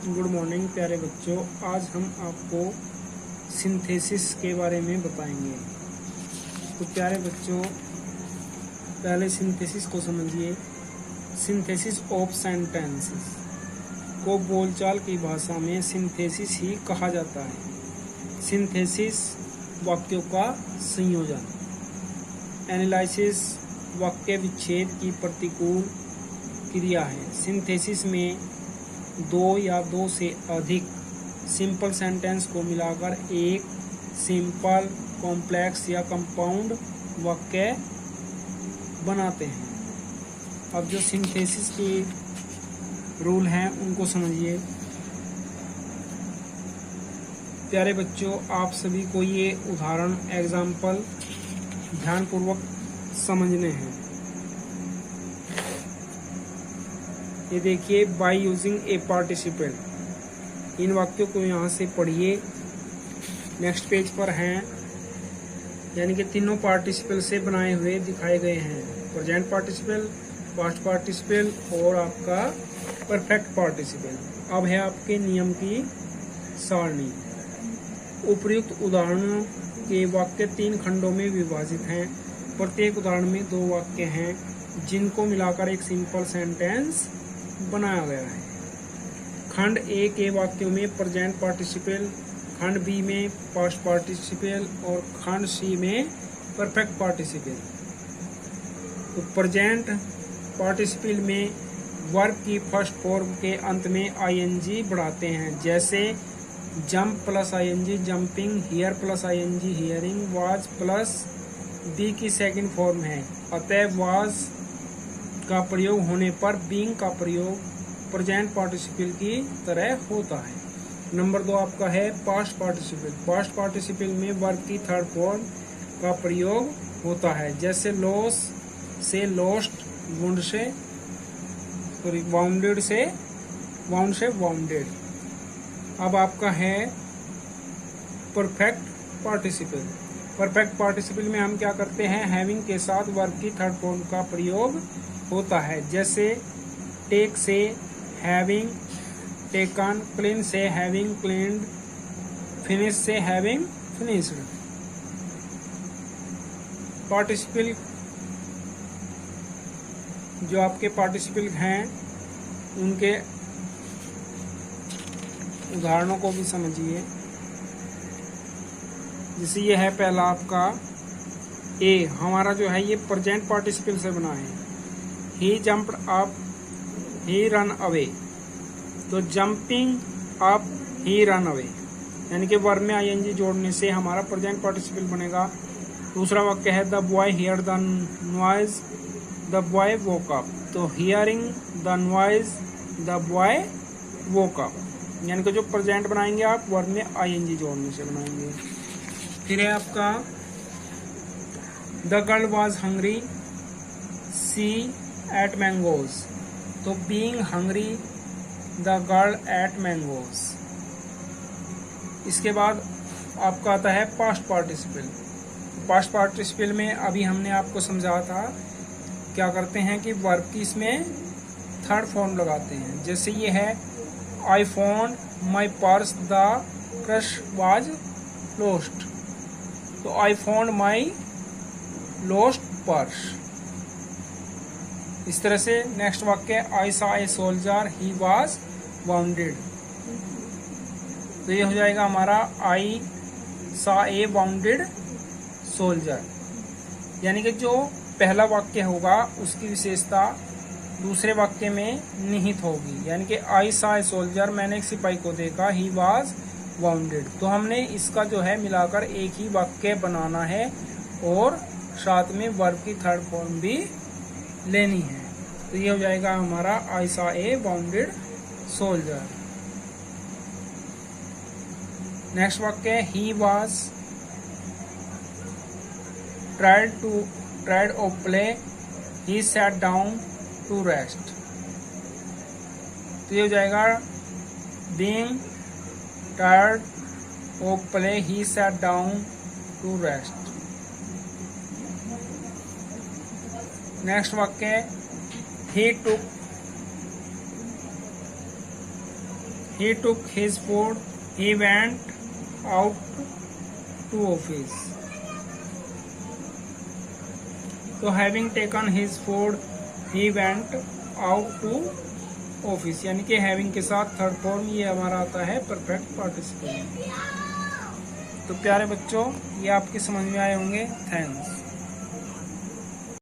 Good morning प्यारे बच्चों। आज हम आपको सिंथेसिस के बारे में बताएंगे। तो प्यारे बच्चों, पहले सिंथेसिस को समझिए। सिंथेसिस ऑफ सेंटेंसेस को बोलचाल की भाषा में सिंथेसिस ही कहा जाता है। सिंथेसिस वाक्यों का संयोजन। एनालिसिस वाक्य विच्छेद की प्रतिकूल क्रिया है। सिंथेसिस में दो या दो से अधिक सिंपल सेंटेंस को मिलाकर एक सिंपल, कॉम्प्लेक्स या कंपाउंड वाक्य बनाते हैं। अब जो सिंथेसिस के रूल हैं उनको समझिए। प्यारे बच्चों, आप सभी को ये उदाहरण एग्जाम्पल ध्यानपूर्वक समझने हैं। ये देखिए, बाय यूजिंग ए पार्टिसिपल। इन वाक्यों को यहाँ से पढ़िए। नेक्स्ट पेज पर हैं, यानी कि तीनों पार्टिसिपल से बनाए हुए दिखाए गए हैं। प्रेजेंट पार्टिसिपल, पास्ट पार्टिसिपल और आपका परफेक्ट पार्टिसिपल। अब है आपके नियम की सारणी। उपर्युक्त उदाहरणों के वाक्य 3 खंडों में विभाजित हैं। प्रत्येक उदाहरण में 2 वाक्य हैं जिनको मिलाकर एक सिंपल सेंटेंस बनाया गया है। खंड ए के वाक्यों में प्रेजेंट पार्टिसिपल, खंड बी में पास्ट पार्टिसिपल और खंड सी में परफेक्ट पार्टिसिपल। तो प्रेजेंट पार्टिसिपल में वर्ब की फर्स्ट फॉर्म के अंत में आईएनजी बढ़ाते हैं, जैसे jump plus ING jumping, hear plus ING hearing, was plus be की सेकंड फॉर्म है। अतः वाज का प्रयोग होने पर बीइंग का प्रयोग प्रेजेंट पार्टिसिपल की तरह होता है। नंबर 2 आपका है पास्ट पार्टिसिपल। पास्ट पार्टिसिपल में वर्ब की थर्ड फॉर्म का प्रयोग होता है, जैसे लॉस से लॉस्ट, वुंड से वाउंडेड से वाउंड से वाउंडेड। अब आपका है परफेक्ट पार्टिसिपल। परफेक्ट पार्टिसिपल में हम क्या करते हैं, हैविंग के साथ वर्ब की थर्ड फॉर्म का प्रयोग होता है, जैसे टेक से हैविंग टेकन, क्लीन से हैविंग क्लीन्ड, फिनिश से हैविंग फिनिश्ड। पार्टिसिपल, जो आपके पार्टिसिपल हैं उनके उदाहरणों को भी समझिए। जैसे ये है पहला आपका ए, हमारा जो है ये प्रेजेंट पार्टिसिपल से बना है। ही जंप्ड अप, ही रन अवे। तो जंपिंग अप, ही रन अवे, यानी कि वर्ब में आईएनजी जोड़ने से हमारा प्रेजेंट पार्टिसिपल बनेगा। दूसरा वाक्य है the boy hear the noise, the boy woke up. तो hearing the noise, the boy woke up, यानी कि जो प्रेजेंट बनाएंगे आप वर्ब में आईएनजी जोड़ने से बनाएंगे। फिर है आपका the girl was hungry, she ate mangoes. तो being hungry, the girl ate mangoes. इसके बाद आपका आता है पास्ट पार्टिसिपल। पास्ट पार्टिसिपल में अभी हमने आपको समझाया था क्या करते हैं कि वर्ब की इसमें थर्ड फॉर्म लगाते हैं। जैसे ये है I found my purse, the crush was lost. तो I found my lost purse. इस तरह से नेक्स्ट वाक्य I saw a soldier, he was wounded. तो ये हो जाएगा हमारा I saw a wounded soldier, यानी कि जो पहला वाक्य होगा उसकी विशेषता दूसरे वाक्य में निहित होगी। यानी कि आई सॉ ए सोल्जर, मैंने एक सिपाही को देखा, ही वाज वाउंडेड। तो हमने इसका जो है मिलाकर एक ही वाक्य बनाना है और साथ में वर्ब की थर्ड फॉर्म भी लेनी है। तो ये हो जाएगा हमारा I saw a wounded soldier. Next वाक्य he was tired of play, he sat down to rest. तो ये हो जाएगा being tired of play, he sat down to rest. Next वाक्य he he took his food, he went out to office. तो having taken his food, he went out to office, यानी कि having के साथ थर्ड फॉर्म ये हमारा आता है परफेक्ट पार्टिसिपल। तो प्यारे बच्चों, ये आपके समझ में आए होंगे। थैंक्स।